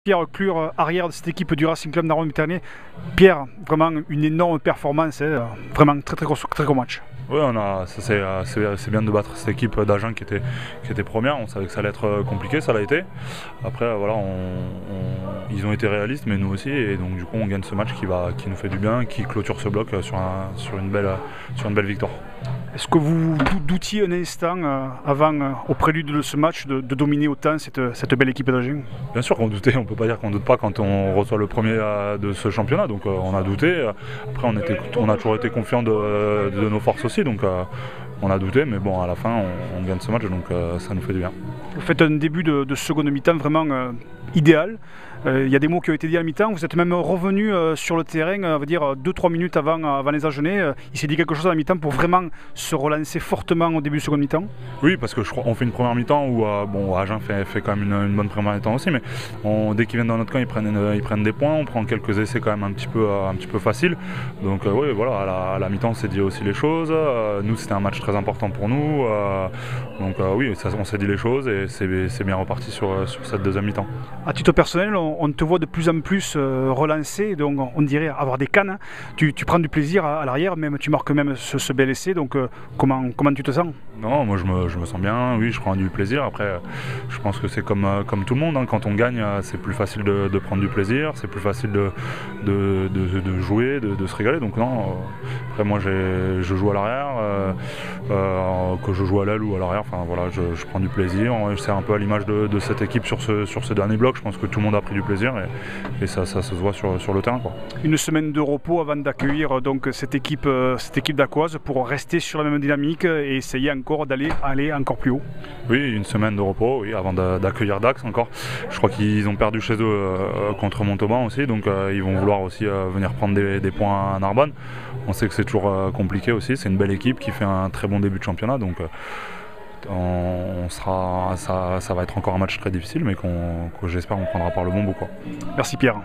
Pierre Clure, arrière de cette équipe du Racing Club d'Arron-Méternay. Pierre, vraiment une énorme performance, hein, vraiment très gros match. Oui, c'est bien de battre cette équipe d'Agen qui était première. On savait que ça allait être compliqué, ça l'a été. Après, voilà, ils ont été réalistes, mais nous aussi. Et donc, du coup, on gagne ce match qui nous fait du bien, qui clôture ce bloc sur une belle victoire. Est-ce que vous doutiez un instant avant, au prélude de ce match, de dominer autant cette belle équipe d'Agen? Bien sûr qu'on doutait, on ne peut pas dire qu'on ne doute pas quand on reçoit le premier de ce championnat. Donc on a douté. Après, on a toujours été confiants de nos forces aussi. Donc on a douté, mais bon, à la fin, on gagne ce match, donc ça nous fait du bien. Vous faites un début de seconde mi-temps vraiment idéal. Il y a des mots qui ont été dits à la mi-temps. Vous êtes même revenu sur le terrain, on va dire 2-3 minutes avant les Agenais. Il s'est dit quelque chose à la mi-temps pour vraiment se relancer fortement au début de seconde mi-temps. Oui, parce que je crois qu'on fait une première mi-temps où Agen fait quand même une bonne première mi-temps aussi, mais dès qu'ils viennent dans notre camp, ils prennent des points. On prend quelques essais quand même un petit peu faciles. Donc oui, voilà, à la mi-temps, on s'est dit aussi les choses. Nous, c'était un match très important pour nous. Donc oui, on s'est dit les choses et c'est bien reparti sur cette deuxième mi-temps. À titre personnel, on te voit de plus en plus relancé, donc on dirait avoir des cannes. Tu prends du plaisir à l'arrière, même tu marques même ce bel essai. Donc comment tu te sens? Non, moi je me sens bien, oui, je prends du plaisir. Après, je pense que c'est comme tout le monde, hein. Quand on gagne, c'est plus facile de prendre du plaisir, c'est plus facile de jouer, de se régaler. Donc non, après moi je joue à l'arrière, que je joue à l'aile ou à l'arrière, enfin voilà, je prends du plaisir. C'est un peu à l'image de cette équipe sur ce dernier bloc. Je pense que tout le monde a pris du plaisir et ça se voit sur le terrain, quoi. Une semaine de repos avant d'accueillir donc cette équipe d'Aquoise pour rester sur la même dynamique et essayer encore aller encore plus haut. Oui, une semaine de repos, oui, avant d'accueillir Dax encore. Je crois qu'ils ont perdu chez eux contre Montauban aussi, donc ils vont vouloir aussi venir prendre des points à Narbonne. On sait que c'est toujours compliqué aussi, c'est une belle équipe qui fait un très bon début de championnat, donc ça va être encore un match très difficile, mais que j'espère qu'on prendra par le bon bout, quoi. Merci Pierre.